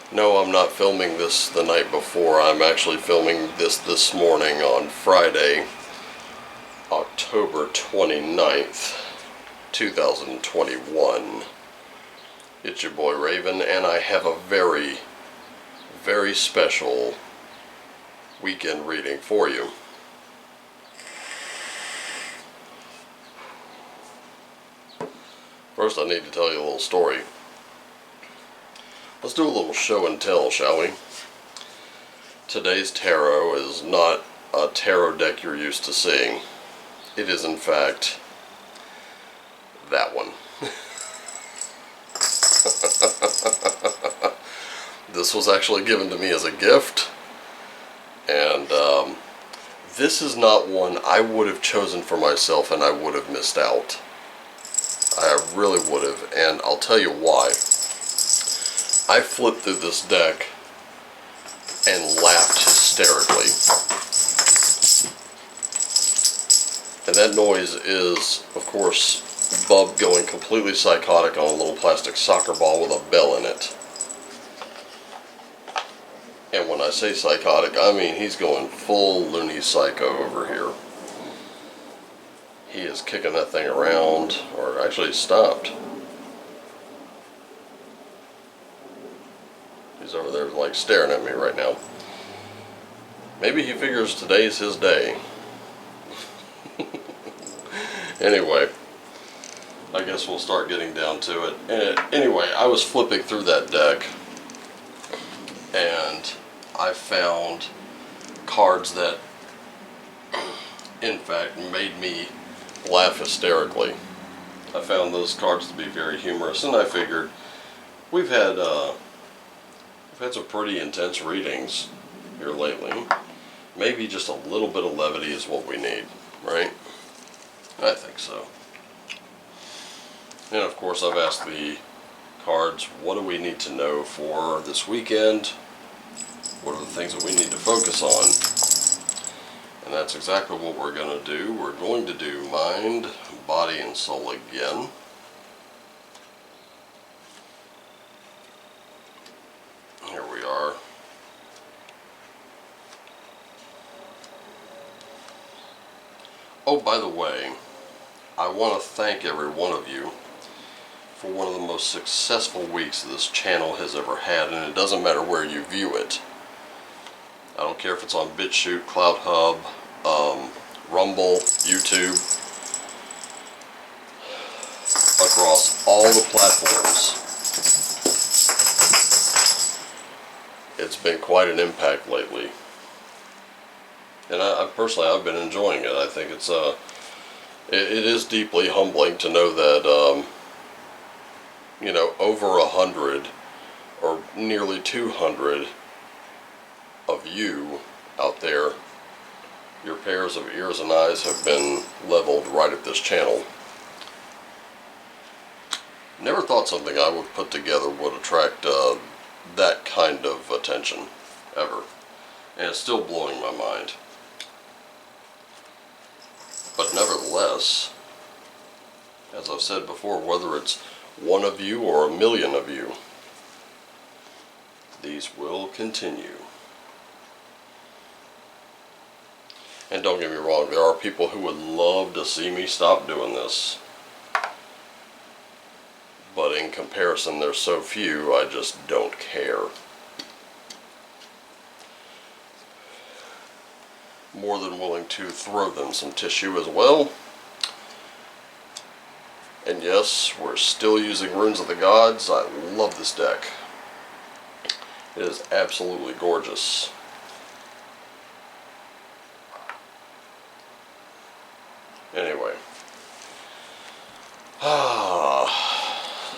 No, I'm not filming this the night before. I'm actually filming this morning on Friday, October 29th, 2021. It's your boy Raven, and I have a very, very special weekend reading for you. First, I need to tell you a little story. Let's do a little show and tell, shall we? Today's tarot is not a tarot deck you're used to seeing. It is, in fact, that one. This was actually given to me as a gift, and this is not one I would have chosen for myself, and I would have missed out. I really would have, and I'll tell you why. I flipped through this deck and laughed hysterically. And that noise is, of course, Bub going completely psychotic on a little plastic soccer ball with a bell in it. And when I say psychotic, I mean he's going full loony psycho over here. He is kicking that thing around, or actually stopped. He's over there like staring at me right now. Maybe he figures today's his day. Anyway, I guess we'll start getting down to it. Anyway, I was flipping through that deck, and I found cards that, in fact, made me laugh hysterically. I found those cards to be very humorous, and I figured we've had some pretty intense readings here lately. Maybe just a little bit of levity is what we need, right? I think so. And of course, I've asked the cards, what do we need to know for this weekend? What are the things that we need to focus on? And that's exactly what we're going to do. We're going to do mind, body, and soul again. Here we are. Oh, by the way, I want to thank every one of you for one of the most successful weeks this channel has ever had, and it doesn't matter where you view it. I don't care if it's on BitChute, Clouthub, Rumble, YouTube, across all the platforms. It's been quite an impact lately. And I personally, I've been enjoying it. I think it's it is deeply humbling to know that, you know, over 100 or nearly 200 of you out there, your pairs of ears and eyes have been leveled right at this channel. Never thought something I would put together would attract that kind of attention, ever. And it's still blowing my mind. But nevertheless, as I've said before, whether it's one of you or a million of you, these will continue. And don't get me wrong, there are people who would love to see me stop doing this. But in comparison, there's so few, I just don't care. More than willing to throw them some tissue as well. And yes, we're still using Runes of the Gods. I love this deck. It is absolutely gorgeous. Anyway.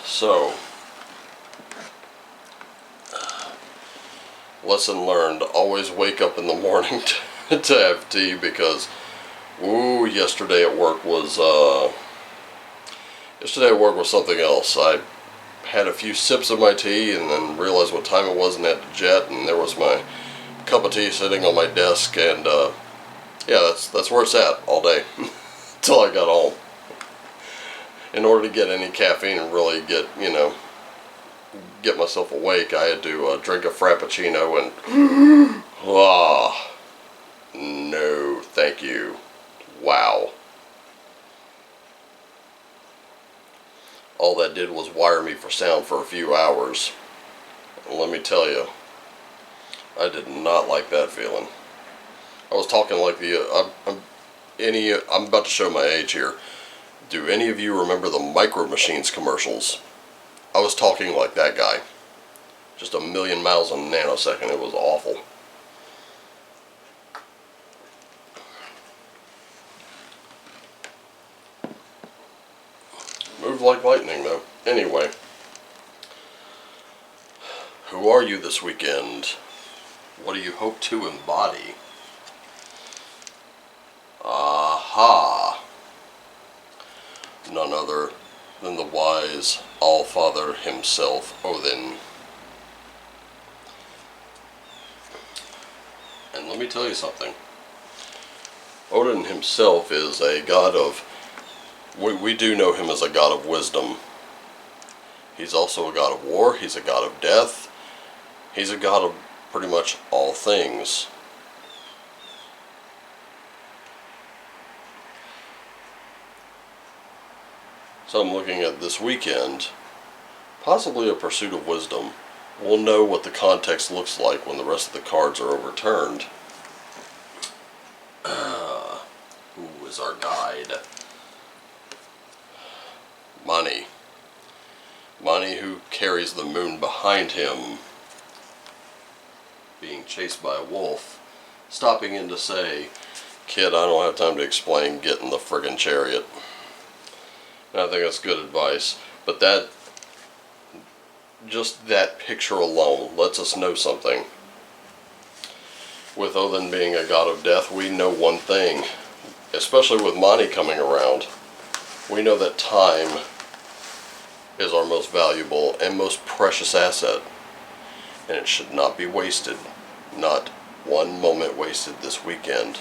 So, lesson learned, always wake up in the morning to have tea, because, ooh, yesterday at work was something else. I had a few sips of my tea and then realized what time it was and had to jet, and there was my cup of tea sitting on my desk, and yeah, that's where it's at all day until I got home. In order to get any caffeine and really get, you know, get myself awake, I had to drink a Frappuccino and, ah, no, thank you. Wow. All that did was wire me for sound for a few hours. And let me tell you, I did not like that feeling. I was talking like I'm about to show my age here. Do any of you remember the Micro Machines commercials? I was talking like that guy. Just a million miles a nanosecond. It was awful. Moved like lightning though. Anyway. Who are you this weekend? What do you hope to embody? Aha! None other than the wise All-Father himself, Odin. And let me tell you something. Odin himself is a god of... We do know him as a god of wisdom. He's also a god of war. He's a god of death. He's a god of pretty much all things. So I'm looking at this weekend, possibly a pursuit of wisdom. We'll know what the context looks like when the rest of the cards are overturned. Who is our guide? Mani. Mani, who carries the moon behind him, being chased by a wolf, stopping in to say, "Kid, I don't have time to explain, get in the friggin' chariot." And I think that's good advice, but just that picture alone lets us know something. With Odin being a god of death, we know one thing, especially with Mani coming around. We know that time is our most valuable and most precious asset, and it should not be wasted. Not one moment wasted this weekend.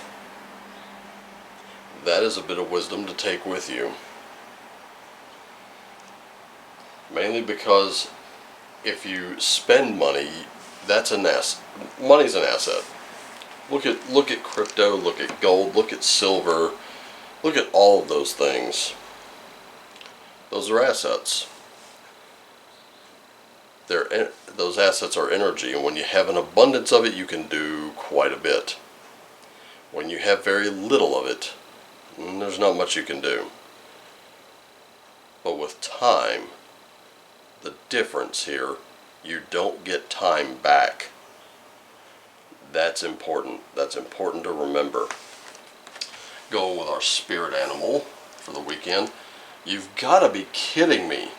That is a bit of wisdom to take with you. Mainly because if you spend money, that's an asset. Money's an asset. Look at crypto, look at gold, look at silver, look at all of those things. Those are assets. Those assets are energy, and when you have an abundance of it, you can do quite a bit. When you have very little of it, there's not much you can do. But with time, the difference here, you don't get time back. That's important. That's important to remember. Going with our spirit animal for the weekend. You've got to be kidding me.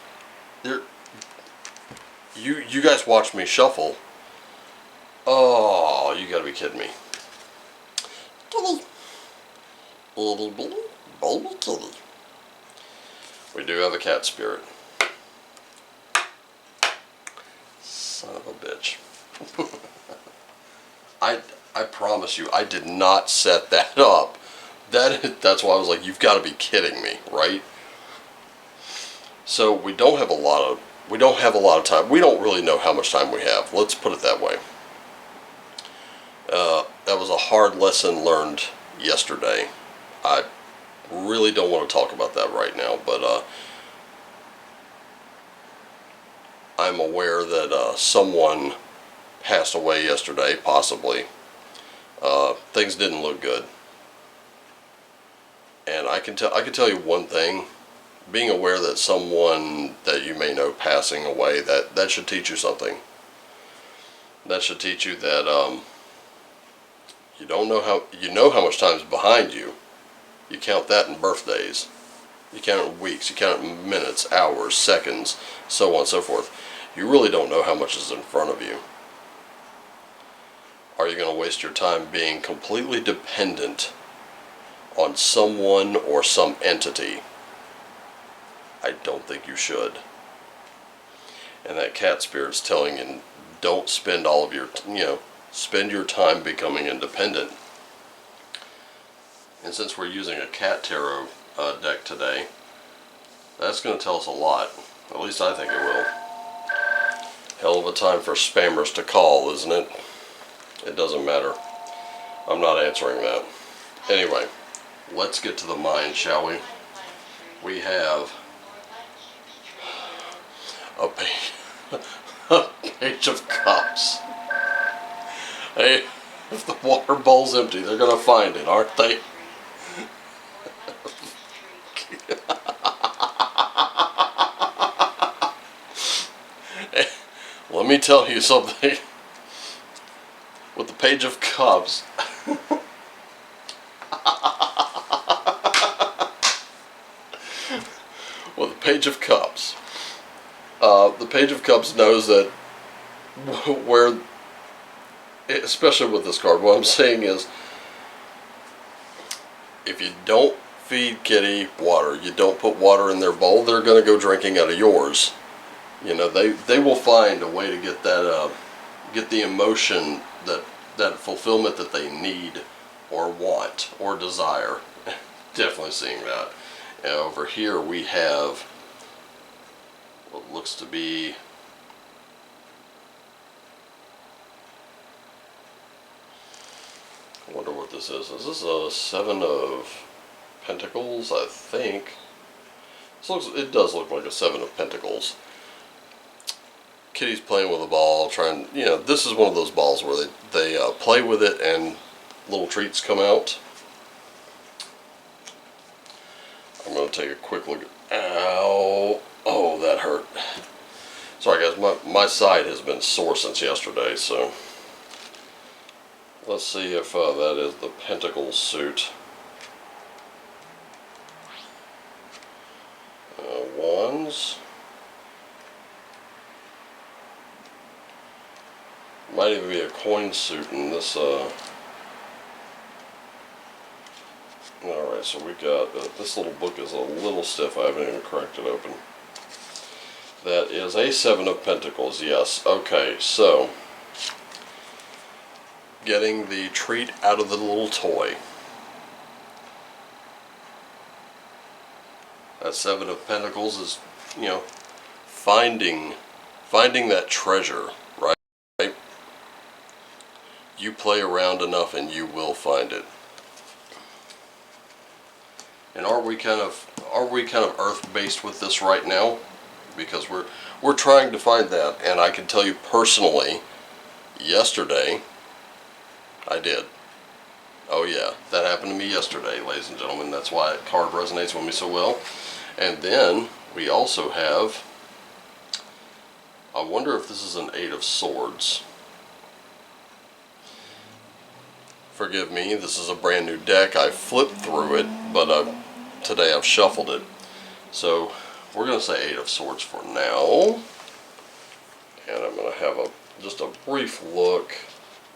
You guys watch me shuffle. Oh, you got to be kidding me. Kitty. Itty bitty baby kitty. We do have a cat spirit. Son of a bitch. I promise you, I did not set that up. That's why I was like, you've got to be kidding me, right? So we don't have a lot of time. We don't really know how much time we have. Let's put it that way. That was a hard lesson learned yesterday. I really don't want to talk about that right now, but I'm aware that someone passed away yesterday, possibly. Things didn't look good. And I can tell you one thing. Being aware that someone that you may know passing away, that should teach you something. That should teach you that you know how much time is behind you. You count that in birthdays. You count it in weeks. You count it in minutes, hours, seconds, so on and so forth. You really don't know how much is in front of you. Are you going to waste your time being completely dependent on someone or some entity? I don't think you should. And that cat spirit's telling you, don't spend all of your, spend your time becoming independent. And since we're using a cat tarot deck today, that's going to tell us a lot. At least I think it will. Hell of a time for spammers to call, isn't it? It doesn't matter. I'm not answering that. Anyway, let's get to the mine, shall we? We have a page of cups. Hey, if the water bowl's empty, they're gonna find it, aren't they? Let me tell you something. With the page of cups. With the page of cups. The page of cups knows that where, especially with this card, what I'm saying is, if you don't feed kitty water, you don't put water in their bowl, they're going to go drinking out of yours. You know, they will find a way to get that, get the emotion, that fulfillment that they need or want or desire. Definitely seeing that. And over here we have what looks to be I wonder what this is. Is this a 7 of Pentacles? I think. It does look like a 7 of Pentacles. Kitty's playing with a ball, trying, you know, this is one of those balls where they play with it and little treats come out. I'm going to take a quick look. Ow. Oh, that hurt. Sorry guys, my side has been sore since yesterday, so let's see if that is the Pentacle suit. Wands. Might even be a coin suit in this. Alright, so we got, this little book is a little stiff, I haven't even cracked it open. That is a 7 of Pentacles, yes. Okay, so, getting the treat out of the little toy. That 7 of Pentacles is, you know, finding that treasure, right? You play around enough and you will find it. And are we kind of earth-based with this right now? Because we're trying to find that, and I can tell you personally, yesterday I did. Oh yeah, that happened to me yesterday, ladies and gentlemen. That's why that card resonates with me so well. And then we also have, I wonder if this is an 8 of Swords. Forgive me, this is a brand new deck. I flipped through it, but today I've shuffled it. So we're going to say 8 of Swords for now. And I'm going to have just a brief look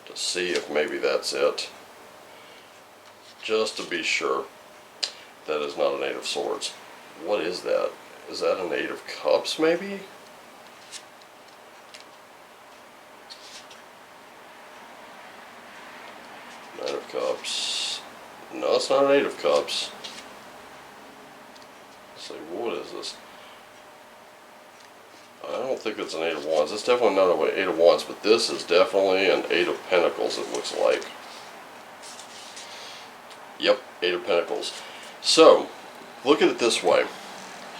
to see if maybe that's it. Just to be sure that is not an 8 of Swords. What is that? Is that an 8 of Cups maybe? Nine of Cups. No, it's not an 8 of Cups. Let's see, what is this? I don't think it's an 8 of Wands. It's definitely not an 8 of Wands, but this is definitely an 8 of Pentacles, it looks like. Yep, 8 of Pentacles. So, look at it this way.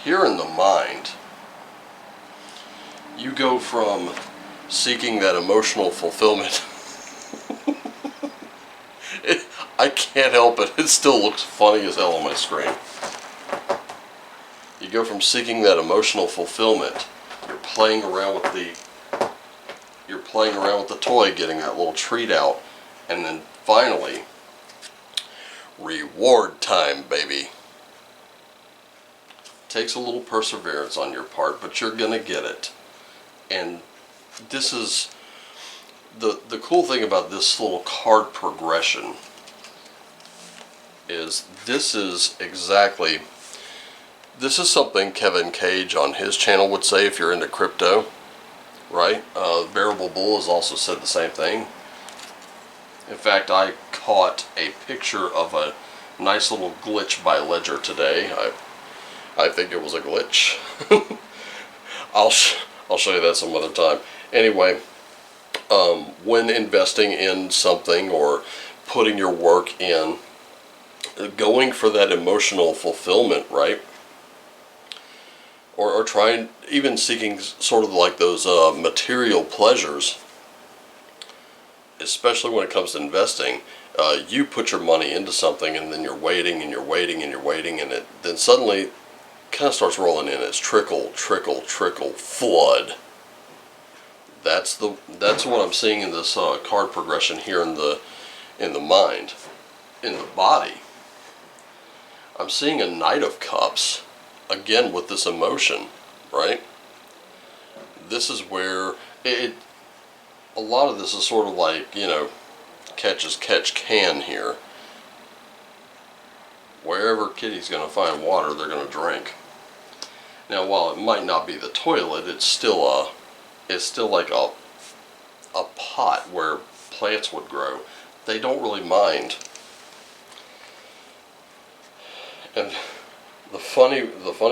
Here in the mind, you go from seeking that emotional fulfillment. I can't help it. It still looks funny as hell on my screen. You go from seeking that emotional fulfillment. You're playing around with the toy, getting that little treat out, and then finally, reward time, baby. Takes a little perseverance on your part, but you're gonna get it. And this is the cool thing about this little card progression is this is something Kevin Cage on his channel would say if you're into crypto, right? Variable Bull has also said the same thing. In fact, I caught a picture of a nice little glitch by Ledger today. I think it was a glitch. I'll show you that some other time. Anyway, when investing in something or putting your work in, going for that emotional fulfillment, right? Or trying, even seeking sort of like those material pleasures, especially when it comes to investing. You put your money into something, and then you're waiting and you're waiting and you're waiting, and it then suddenly kind of starts rolling in. It's trickle, trickle, trickle, flood. That's what I'm seeing in this card progression here in the mind, in the body. I'm seeing a Knight of Cups again with this emotion, right? This is where a lot of this is sort of like, you know, catch as catch can here. Wherever kitty's going to find water, they're going to drink. Now, while it might not be the toilet, it's still like a pot where plants would grow. They don't really mind. And the funny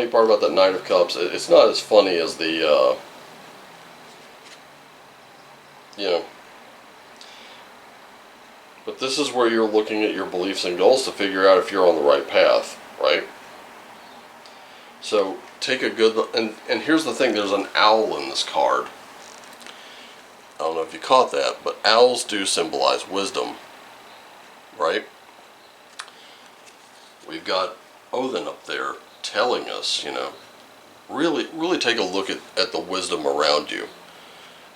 part about that Knight of Cups, it's not as funny as the you know, but this is where you're looking at your beliefs and goals to figure out if you're on the right path, right? So take a good look, and here's the thing, there's an owl in this card. I don't know if you caught that, but owls do symbolize wisdom, right? We've got Odin up there telling us, you know, really take a look at the wisdom around you.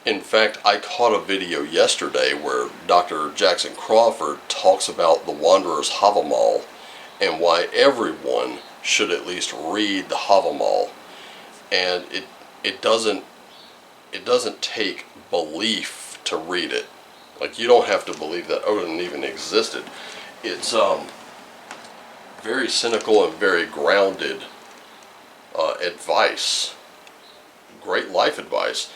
In fact, I caught a video yesterday where Dr. Jackson Crawford talks about the Wanderer's Havamal and why everyone should at least read the Havamal. And it doesn't take belief to read it. Like, you don't have to believe that Odin even existed. It's very cynical and very grounded advice. Great life advice.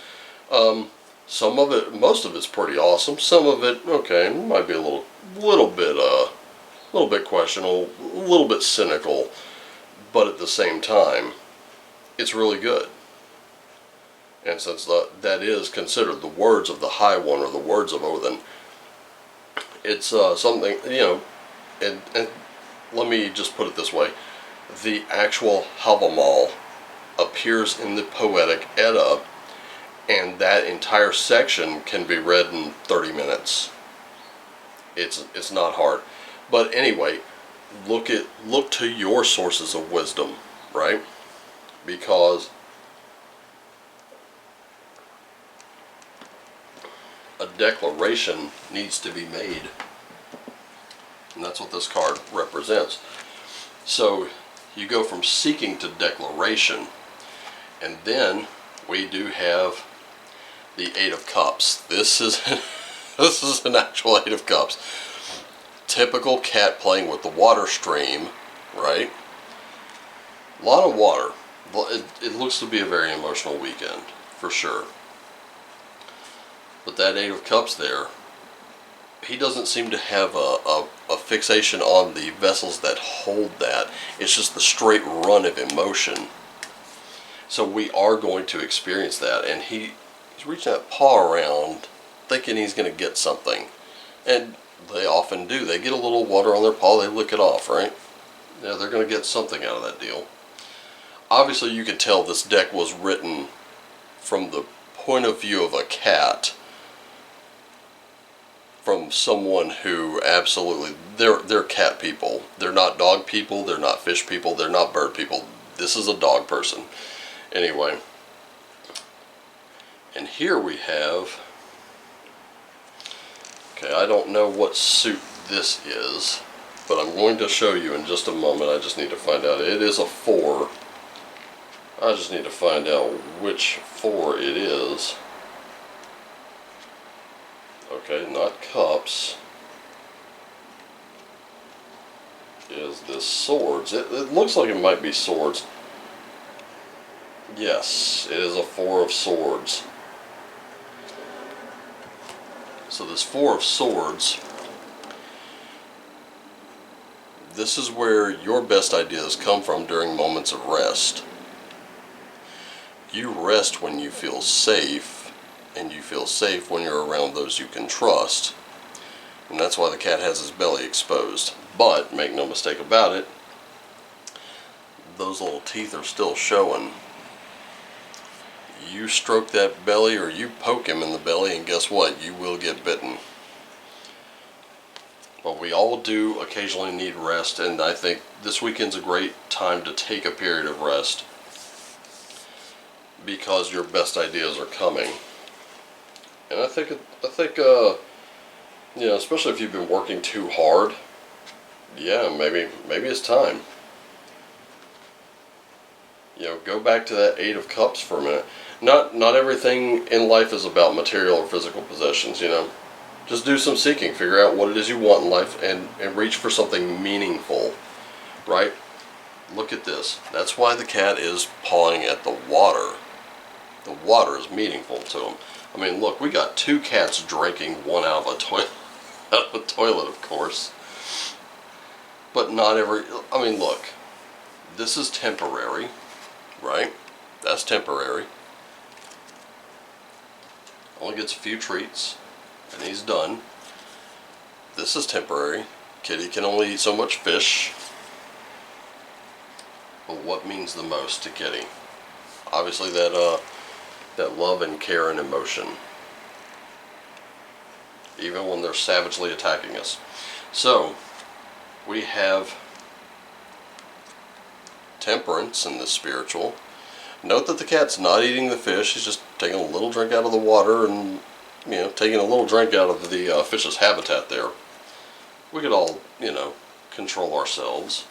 Some of it, most of it's pretty awesome. Some of it, okay, might be a little bit questionable, a little bit cynical, but at the same time, it's really good. And since that is considered the words of the High One, or the words of Odin, it's something, you know, and let me just put it this way. The actual Havamal appears in the Poetic Edda, and that entire section can be read in 30 minutes. It's not hard. But anyway, look to your sources of wisdom, right? Because a declaration needs to be made. And that's what this card represents. So you go from seeking to declaration. And then we do have the Eight of Cups. This is an actual Eight of Cups. Typical cat playing with the water stream, right? A lot of water. It looks to be a very emotional weekend, for sure. But that Eight of Cups there, he doesn't seem to have a fixation on the vessels that hold that. It's just the straight run of emotion. So we are going to experience that, and he's reaching that paw around thinking he's going to get something. And they often do. They get a little water on their paw, they lick it off, right? Yeah, they're going to get something out of that deal. Obviously, you can tell this deck was written from the point of view of a cat, from someone who absolutely, they're cat people. They're not dog people, they're not fish people, they're not bird people. This is a dog person. Anyway, and here we have, okay, I don't know what suit this is, but I'm going to show you in just a moment. I just need to find out. It is a 4. I just need to find out which 4 it is. Okay, not cups. Is this swords? It looks like it might be swords. Yes, it is a 4 of swords. So this 4 of swords, this is where your best ideas come from during moments of rest. You rest when you feel safe, and you feel safe when you're around those you can trust. And that's why the cat has his belly exposed. But, make no mistake about it, those little teeth are still showing. You stroke that belly or you poke him in the belly, and guess what? You will get bitten. But we all do occasionally need rest, and I think this weekend's a great time to take a period of rest because your best ideas are coming. And I think you know, especially if you've been working too hard, yeah, maybe it's time. You know, go back to that 8 of Cups for a minute. Not everything in life is about material or physical possessions, you know. Just do some seeking. Figure out what it is you want in life and reach for something meaningful, right? Look at this. That's why the cat is pawing at the water. The water is meaningful to him. I mean, look, we got 2 cats drinking one out of a toilet, of course. But not every, I mean, look, this is temporary, right? That's temporary. Only gets a few treats, and he's done. This is temporary. Kitty can only eat so much fish. But what means the most to Kitty? Obviously that love and care and emotion. Even when they're savagely attacking us. So, we have temperance in the spiritual. Note that the cat's not eating the fish. He's just taking a little drink out of the water and, you know, taking a little drink out of the fish's habitat there. We could all, you know, control ourselves.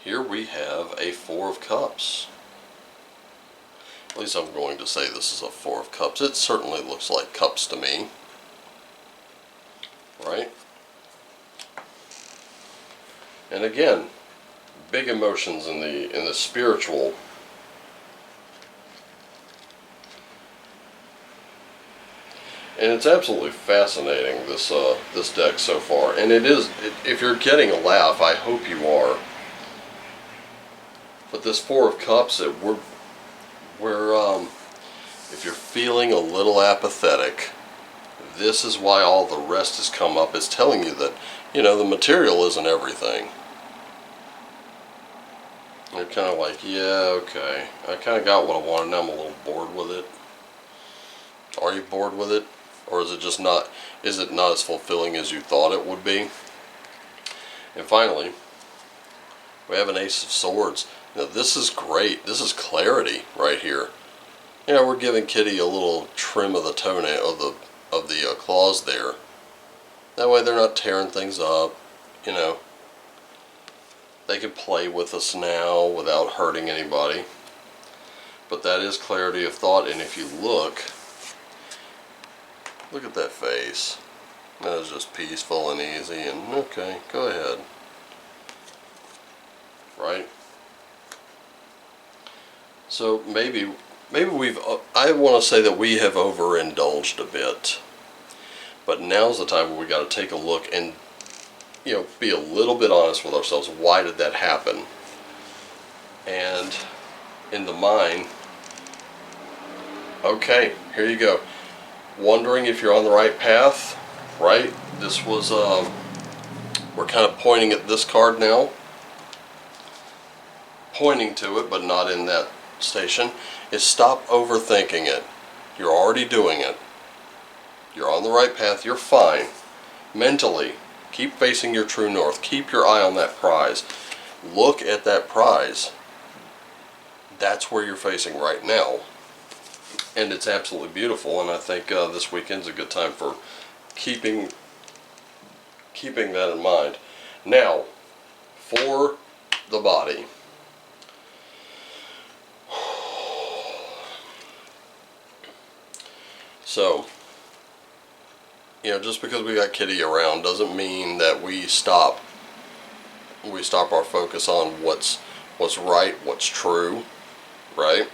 Here we have a 4 of Cups. At least I'm going to say this is a 4 of Cups. It certainly looks like cups to me. Right? And again, big emotions in the spiritual. And it's absolutely fascinating, this deck so far. And it is, if you're getting a laugh, I hope you are. But this 4 of Cups, if you're feeling a little apathetic, this is why all the rest has come up. It's telling you that, you know, the material isn't everything. You're kind of like, yeah, okay, I kind of got what I wanted, now I'm a little bored with it. Are you bored with it? Or is it just not, is it not as fulfilling as you thought it would be? And finally, we have an Ace of Swords. Now this is great. This is clarity right here. You know, we're giving Kitty a little trim of the toenail, of the claws there. That way they're not tearing things up, you know. They can play with us now without hurting anybody. But that is clarity of thought, and if you look at that face. That is just peaceful and easy, and okay, go ahead. Right? So maybe I want to say that we have overindulged a bit. But now's the time where we got to take a look and, you know, be a little bit honest with ourselves. Why did that happen? And in the mind, okay, here you go. Wondering if you're on the right path, right? This was, we're kind of pointing at this card now. Pointing to it, but not in that station, is stop overthinking it. You're already doing it. You're on the right path. You're fine. Mentally, keep facing your true north. Keep your eye on that prize. Look at that prize. That's where you're facing right now. And it's absolutely beautiful, and I think this weekend's a good time for keeping that in mind. Now, for the body. So, you know, just because we got Kitty around doesn't mean that we stop our focus on what's right, what's true, right?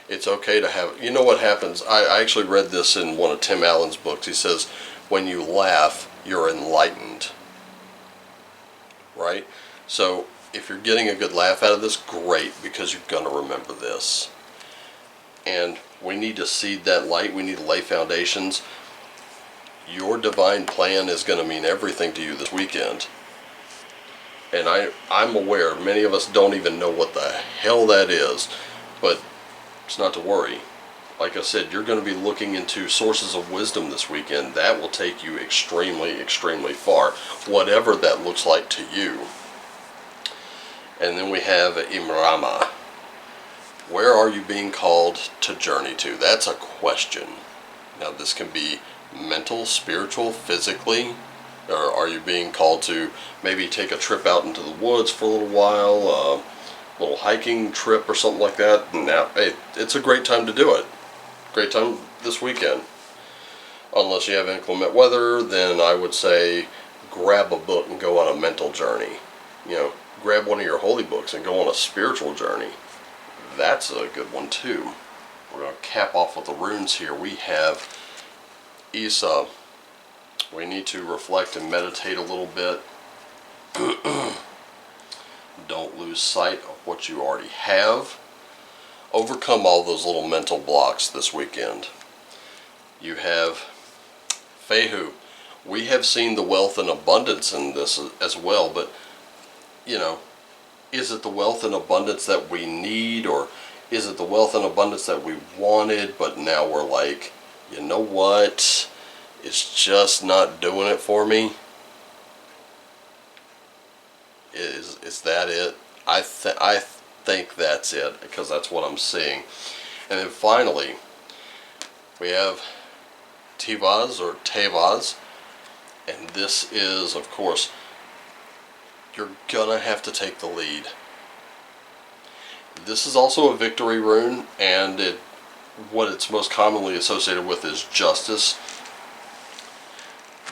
It's okay to have, you know what happens, I actually read this in one of Tim Allen's books. He says, when you laugh, you're enlightened, right? So, if you're getting a good laugh out of this, great, because you're going to remember this. and we need to seed that light. We need to lay foundations. Your divine plan is going to mean everything to you this weekend. And I'm aware many of us don't even know what the hell that is, but it's not to worry. Like I said, you're going to be looking into sources of wisdom this weekend. That will take you extremely, extremely far, whatever that looks like to you. And then we have Imrama. Where are you being called to journey to? That's a question. Now this can be mental, spiritual, physically, or are you being called to maybe take a trip out into the woods for a little while, a little hiking trip or something like that? Now, hey, it's a great time to do it. Great time this weekend. Unless you have inclement weather, then I would say grab a book and go on a mental journey. Grab one of your holy books and go on a spiritual journey. That's a good one too. We're going to cap off with the runes here. We have Isa. We need to reflect and meditate a little bit. Don't lose sight of what you already have. Overcome all those little mental blocks this weekend. You have Fehu. We have seen the wealth and abundance in this as well, but is it the wealth and abundance that we need, or is it the wealth and abundance that we wanted, but now we're like, you know what, it's just not doing it for me? Is that it? I think that's it, because that's what I'm seeing. And then finally, we have Tivaz or Tevaz, and this is, of course, you're gonna have to take the lead. This is also a victory rune, and what it's most commonly associated with is justice.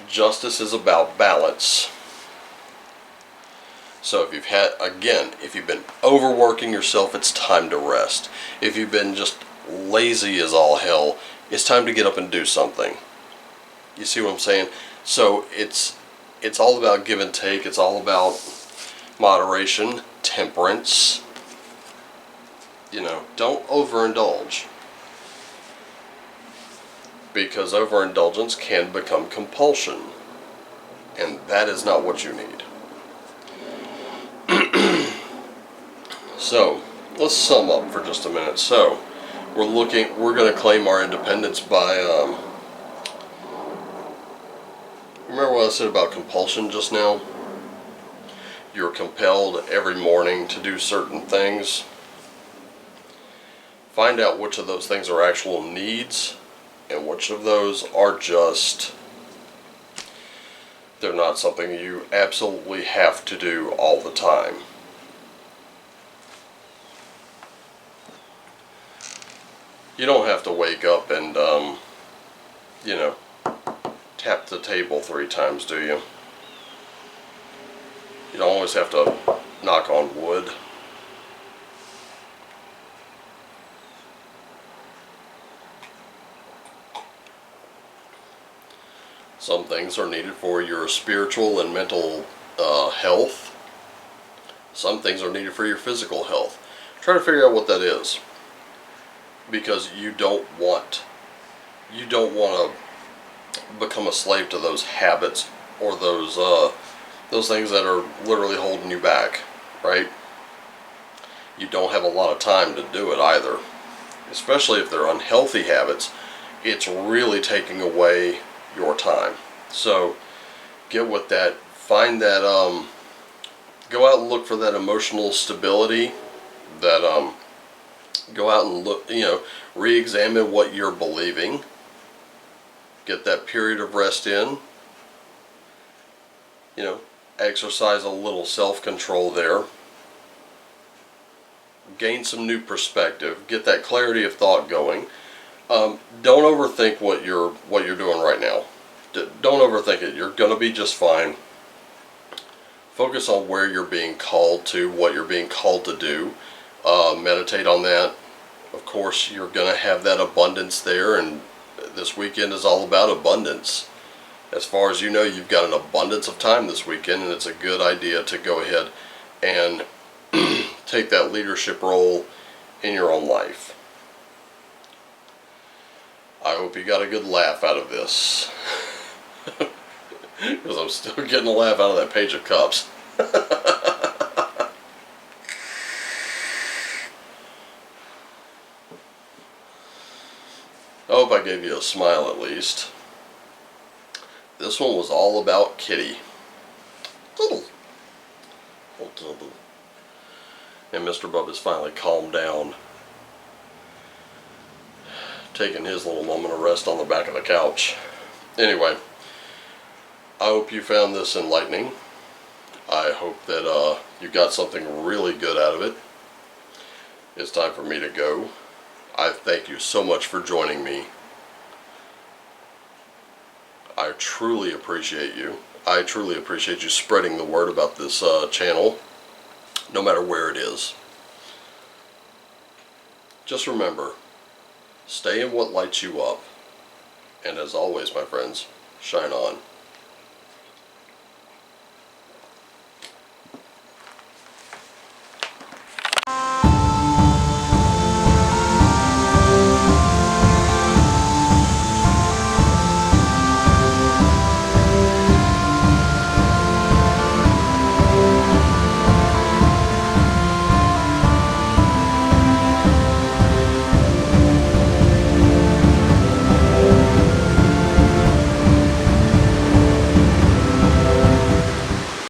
Justice is about balance. So if you've been overworking yourself, it's time to rest. If you've been just lazy as all hell, it's time to get up and do something. You see what I'm saying? So it's all about give and take. It's all about moderation, temperance. Don't overindulge, because overindulgence can become compulsion, and that is not what you need. So let's sum up for just a minute. So we're going to claim our independence by remember what I said about compulsion just now? You're compelled every morning to do certain things. Find out which of those things are actual needs and which of those are just, they're not something you absolutely have to do all the time. You don't have to wake up and, tap the table 3 times, do you? You don't always have to knock on wood. Some things are needed for your spiritual and mental health. Some things are needed for your physical health. Try to figure out what that is, because you don't want to become a slave to those habits or those things that are literally holding you back, right? You don't have a lot of time to do it either, especially if they're unhealthy habits. It's really taking away your time. So get with that. Find that, go out and look for that emotional stability, that go out and look, re-examine what you're believing. Get that period of rest in. Exercise a little self-control there. Gain some new perspective. Get that clarity of thought going. Don't overthink what you're doing right now. Don't overthink it. You're going to be just fine. Focus on where you're being called to, what you're being called to do. Meditate on that. Of course, you're going to have that abundance there, and this weekend is all about abundance. As far as you know, you've got an abundance of time this weekend, and it's a good idea to go ahead and take that leadership role in your own life. I hope you got a good laugh out of this. Because I'm still getting a laugh out of that Page of Cups. I hope I gave you a smile at least. This one was all about Kitty. And Mr. Bub has finally calmed down, taking his little moment of rest on the back of the couch. Anyway, I hope you found this enlightening. I hope that you got something really good out of it. It's time for me to go. I thank you so much for joining me. I truly appreciate you. I truly appreciate you spreading the word about this channel, no matter where it is. Just remember, stay in what lights you up. And as always, my friends, shine on.